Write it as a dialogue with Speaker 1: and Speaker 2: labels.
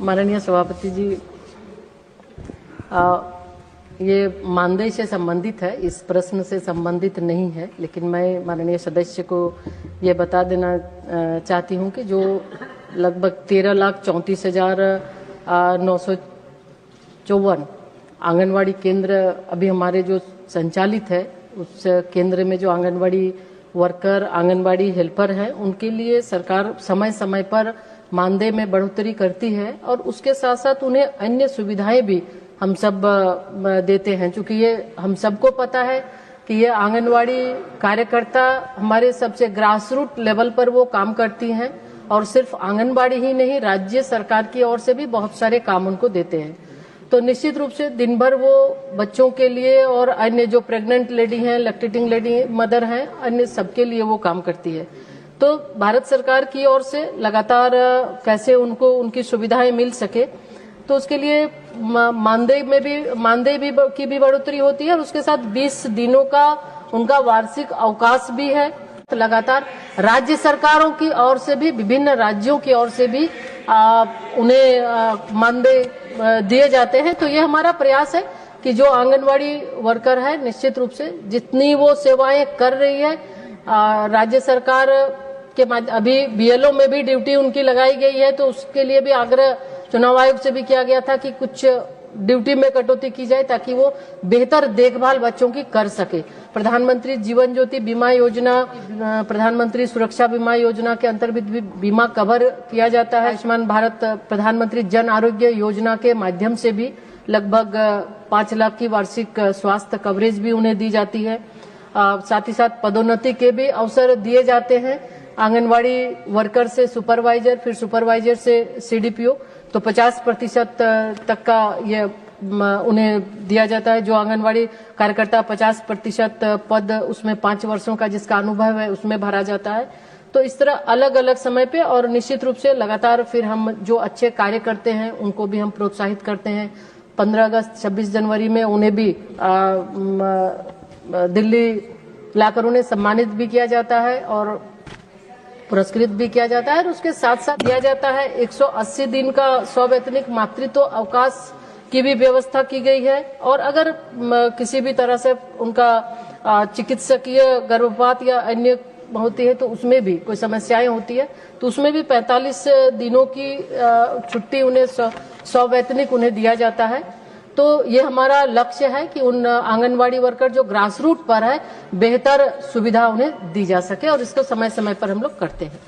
Speaker 1: माननीय सभापति जी, ये मानदेय से संबंधित है, इस प्रश्न से संबंधित नहीं है, लेकिन मैं माननीय सदस्य को ये बता देना चाहती हूँ कि जो लगभग 13,34,954 आंगनवाड़ी केंद्र अभी हमारे जो संचालित है, उस केंद्र में जो आंगनवाड़ी वर्कर, आंगनवाड़ी हेल्पर हैं, उनके लिए सरकार समय समय पर मानदेय में बढ़ोतरी करती है और उसके साथ साथ उन्हें अन्य सुविधाएं भी हम सब देते हैं। चूंकि ये हम सबको पता है कि ये आंगनवाड़ी कार्यकर्ता हमारे सबसे ग्रास रूट लेवल पर वो काम करती हैं और सिर्फ आंगनवाड़ी ही नहीं, राज्य सरकार की ओर से भी बहुत सारे काम उनको देते हैं। तो निश्चित रूप से दिन भर वो बच्चों के लिए और अन्य जो प्रेग्नेंट लेडी हैं, लैक्टेटिंग लेडी मदर हैं, अन्य सबके लिए वो काम करती है। तो भारत सरकार की ओर से लगातार कैसे उनको उनकी सुविधाएं मिल सके, तो उसके लिए मानदेय की भी बढ़ोतरी होती है और उसके साथ 20 दिनों का उनका वार्षिक अवकाश भी है। तो लगातार राज्य सरकारों की ओर से भी, विभिन्न राज्यों की ओर से भी उन्हें मानदेय दिए जाते हैं। तो ये हमारा प्रयास है कि जो आंगनवाड़ी वर्कर है, निश्चित रूप से जितनी वो सेवाएं कर रही है, राज्य सरकार के अभी बीएलओ में भी ड्यूटी उनकी लगाई गई है, तो उसके लिए भी आग्रह चुनाव आयोग से भी किया गया था कि कुछ ड्यूटी में कटौती की जाए ताकि वो बेहतर देखभाल बच्चों की कर सके। प्रधानमंत्री जीवन ज्योति बीमा योजना, प्रधानमंत्री सुरक्षा बीमा योजना के अंतर्गत भी बीमा कवर किया जाता है। आयुष्मान भारत प्रधानमंत्री जन आरोग्य योजना के माध्यम से भी लगभग 5 लाख की वार्षिक स्वास्थ्य कवरेज भी उन्हें दी जाती है। साथ ही साथ पदोन्नति के भी अवसर दिए जाते हैं। आंगनवाड़ी वर्कर से सुपरवाइजर, फिर सुपरवाइजर से सीडीपीओ, तो 50% तक का ये उन्हें दिया जाता है। जो आंगनवाड़ी कार्यकर्ता 50% पद, उसमें 5 वर्षों का जिसका अनुभव है उसमें भरा जाता है। तो इस तरह अलग अलग समय पे और निश्चित रूप से लगातार फिर हम जो अच्छे कार्य करते हैं उनको भी हम प्रोत्साहित करते हैं। 15 अगस्त 26 जनवरी में उन्हें भी दिल्ली लाकर उन्हें सम्मानित भी किया जाता है और पुरस्कृत भी किया जाता है। और उसके साथ साथ दिया जाता है 180 दिन का सवैतनिक मातृत्व अवकाश की भी व्यवस्था की गई है। और अगर किसी भी तरह से उनका चिकित्सकीय गर्भपात या अन्य होती है तो उसमें भी कोई समस्याएं होती है तो उसमें भी 45 दिनों की छुट्टी उन्हें सवैतनिक उन्हें दिया जाता है। तो ये हमारा लक्ष्य है कि उन आंगनवाड़ी वर्कर जो ग्रास रूट पर है, बेहतर सुविधा उन्हें दी जा सके और इसको समय समय पर हम लोग करते हैं।